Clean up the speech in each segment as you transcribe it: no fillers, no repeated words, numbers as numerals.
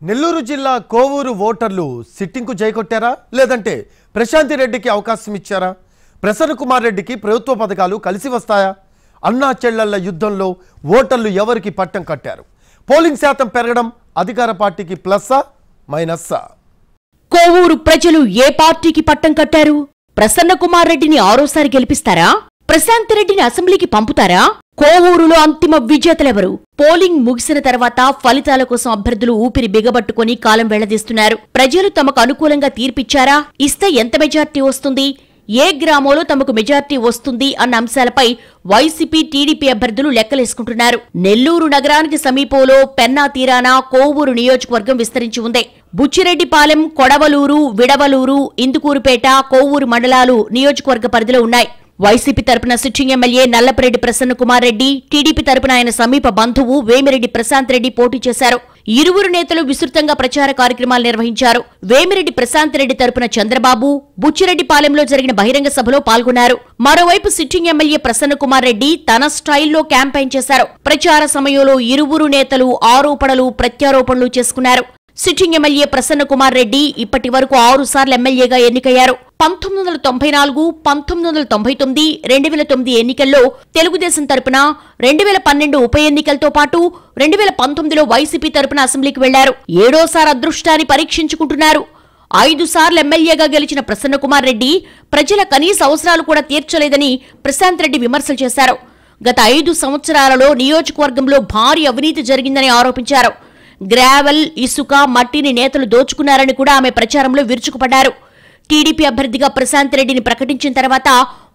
నెల్లూరు జిల్లా కోవూరు ఓటర్లు సిట్టింగ్కు జైకొట్టారా లేదంటే ప్రశాంతి రెడ్డికి అవకాశం ఇచ్చారా? ప్రసన్న కుమార్ రెడ్డికి ప్రభుత్వ పథకాలు కలిసి వస్తాయా? అన్నా చెల్లెళ్ల యుద్ధంలో ఓటర్లు ఎవరికి పట్టం కట్టారు? పోలింగ్ శాతం పెరగడం అధికార పార్టీకి ప్లస్సా మైనస్సా? కోవూరు ప్రజలు ఏ పార్టీకి పట్టం కట్టారు? ప్రసన్న కుమార్ రెడ్డిని ఆరోసారి గెలిపిస్తారా? ప్రశాంత్ రెడ్డిని అసెంబ్లీకి పంపుతారా? కోవూరులో అంతిమ విజేతలెవరు? పోలింగ్ ముగిసిన తర్వాత ఫలితాల కోసం అభ్యర్థులు ఊపిరి బిగబట్టుకుని కాలం వెళ్లదీస్తున్నారు. ప్రజలు తమకు అనుకూలంగా తీర్పిచ్చారా? ఇస్తే ఎంత మెజార్టీ వస్తుంది? ఏ గ్రామంలో తమకు మెజార్టీ వస్తుంది అన్న అంశాలపై వైసీపీ, టీడీపీ అభ్యర్థులు లెక్కలేసుకుంటున్నారు. నెల్లూరు నగరానికి సమీపంలో పెన్నా తీరాన కోవూరు నియోజకవర్గం విస్తరించి ఉంది. బుచ్చిరెడ్డిపాలెం, కొడవలూరు, విడవలూరు, ఇందుకూరుపేట, కోవూరు మండలాలు నియోజకవర్గ పరిధిలో ఉన్నాయి. వైసీపీ తరపున sitting MLA Nallapareddy Prasanna Kumar Reddy, TDP తరపున ఆయన సమీప బంధువు వేమిరెడ్డి ప్రశాంత్ రెడ్డి పోటీ చేశారు. ఇరువురు నేతలు విస్తృతంగా ప్రచార కార్యక్రమాలు నిర్వహించారు. వేమిరెడ్డి ప్రశాంత్ రెడ్డి తరపున చంద్రబాబు బుచ్చిరెడ్డిపాలెంలో జరిగిన బహిరంగ సభలో పాల్గొన్నారు. మరోవైపు సిట్టింగ్ ఎమ్మెల్యే ప్రసన్న కుమార్ రెడ్డి తన స్టైల్లో క్యాంపెయిన్ చేశారు. ప్రచార సమయంలో ఇరువురు నేతలు ఆరోపణలు, ప్రత్యారోపణలు చేసుకున్నారు. సిట్టింగ్ ఎమ్మెల్యే ప్రసన్న కుమార్ రెడ్డి ఇప్పటి వరకు 6 సార్లు ఎమ్మెల్యేగా ఎన్నికయ్యారు. 1994, 1999, 2009 ఎన్నికల్లో తెలుగుదేశం తరపున, 2012 ఉప ఎన్నికలతో పాటు 2019లో వైసీపీ తరపున అసెంబ్లీకి వెళ్లారు. 7ఓసారి అదృష్టాన్ని పరీక్షించుకుంటున్నారు. 5 సార్లు ఎమ్మెల్యేగా గెలిచిన ప్రసన్న కుమార్ రెడ్డి ప్రజల కనీస అవసరాలు కూడా తీర్చలేదని ప్రశాంత్ రెడ్డి విమర్శలు చేశారు. గత 5 సంవత్సరాలలో నియోజకవర్గంలో భారీ అవినీతి జరిగిందని ఆరోపించారు. గ్రావెల్, ఇసుక, మట్టిని నేతలు దోచుకున్నారని కూడా ఆమె ప్రచారంలో విరుచుకుపడ్డారు. టీడీపీ అభ్యర్థిగా ప్రశాంత్ రెడ్డిని ప్రకటించిన తర్వాత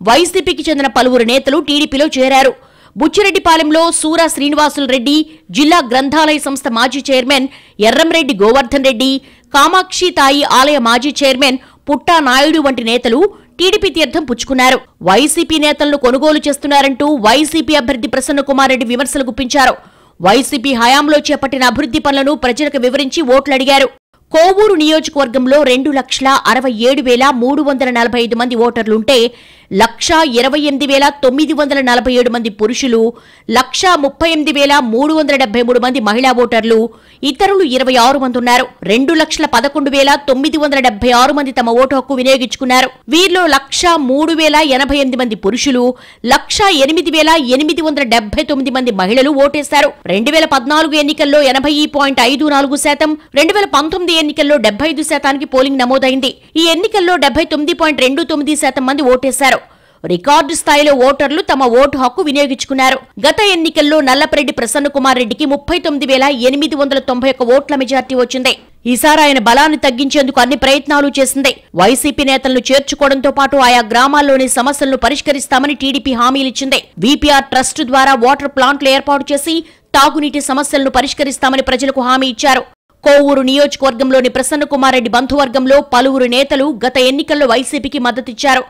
వైసీపీకి చెందిన పలువురు నేతలు టీడీపీలో చేరారు. బుచ్చిరెడ్డిపాలెంలో సూరా శ్రీనివాసులు రెడ్డి, జిల్లా గ్రంథాలయ సంస్థ మాజీ చైర్మన్ ఎర్రంరెడ్డి గోవర్ధన్ రెడ్డి, కామాక్షి తాయి ఆలయ మాజీ చైర్మన్ పుట్టా నాయుడు వంటి నేతలు టీడీపీ తీర్థం పుచ్చుకున్నారు. వైసీపీ నేతలను కొనుగోలు చేస్తున్నారంటూ వైసీపీ అభ్యర్థి ప్రసన్న కుమార్ రెడ్డి విమర్శలు గుప్పించారు. వైసీపీ హయాంలో చేపట్టిన అభివృద్ధి పనులను ప్రజలకు వివరించి ఓట్లు అడిగారు. కోవూరు నియోజకవర్గంలో 2,68,345 మంది ఓటర్లుంటే 1,28,947 మంది పురుషులు, 1,38,373 మంది మహిళా ఓటర్లు, ఇతరులు 26 మంది ఉన్నారు. 2,11,976 మంది తమ ఓటు హక్కు వినియోగించుకున్నారు. వీరిలో 1,03,088 మంది పురుషులు, 1,08,879 మంది మహిళలు ఓటేశారు. 2014 ఎన్నికల్లో 80.54%, 2019 ఎన్నికల్లో 75% పోలింగ్ నమోదైంది. ఈ ఎన్నికల్లో 79.29% మంది ఓటేశారు. రికార్డు స్థాయిలో ఓటర్లు తమ ఓటు హక్కు వినియోగించుకున్నారు. గత ఎన్నికల్లో నల్లపరెడ్డి ప్రసన్న కుమార్ రెడ్డికి 39,891 ఓట్ల మెజార్టీ వచ్చింది. ఈసారి ఆయన బలాన్ని తగ్గించేందుకు అన్ని ప్రయత్నాలు చేసింది. వైసీపీ నేతలను చేర్చుకోవడంతో పాటు ఆయా గ్రామాల్లోని సమస్యలను పరిష్కరిస్తామని టీడీపీ హామీలిచ్చింది. వీపీఆర్ ట్రస్ట్ ద్వారా వాటర్ ప్లాంట్లు ఏర్పాటు చేసి తాగునీటి సమస్యలను పరిష్కరిస్తామని ప్రజలకు హామీ ఇచ్చారు. కోవూరు నియోజకవర్గంలోని ప్రసన్న కుమార్ రెడ్డి బంధువర్గంలో పలువురు నేతలు గత ఎన్నికల్లో వైసీపీకి మద్దతిచ్చారు.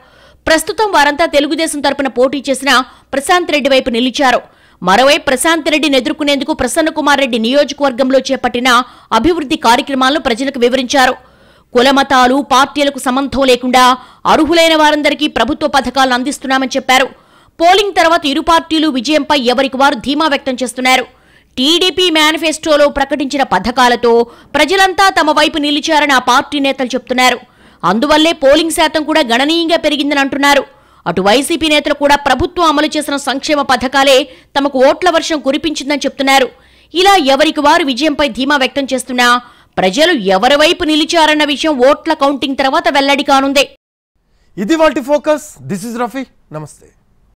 ప్రస్తుతం వారంతా తెలుగుదేశం తరపున పోటీ చేసిన ప్రశాంత్ రెడ్డి వైపు నిలిచారు. మరోవైపు ప్రశాంత్ రెడ్డిని ఎదుర్కొనేందుకు ప్రసన్న కుమార్ రెడ్డి నియోజకవర్గంలో చేపట్టిన అభివృద్ధి కార్యక్రమాలను ప్రజలకు వివరించారు. కులమతాలు, పార్టీలకు సంబంధం లేకుండా అర్హులైన వారందరికీ ప్రభుత్వ పథకాలను అందిస్తున్నామని చెప్పారు. పోలింగ్ తర్వాత ఇరు పార్టీలు విజయంపై ఎవరికి వారు ధీమా వ్యక్తం చేస్తున్నారు. టీడీపీ మేనిఫెస్టోలో ప్రకటించిన పథకాలతో ప్రజలంతా తమ వైపు నిలిచారని ఆ పార్టీ నేతలు చెబుతున్నారు. అందువల్లే పోలింగ్ శాతం కూడా గణనీయంగా పెరిగిందని అంటున్నారు. అటు వైసీపీ నేతలు కూడా ప్రభుత్వం అమలు చేసిన సంక్షేమ పథకాలే తమకు ఓట్ల వర్షం కురిపించిందని చెప్తున్నారు. ఇలా ఎవరికి వారు విజయంపై ధీమా వ్యక్తం చేస్తున్నా ప్రజలు ఎవరి వైపు నిలిచారన్న విషయం ఓట్ల కౌంటింగ్ తర్వాత వెల్లడి కానుంది. ఇది వాటి ఫోకస్. This is Rafi. నమస్తే.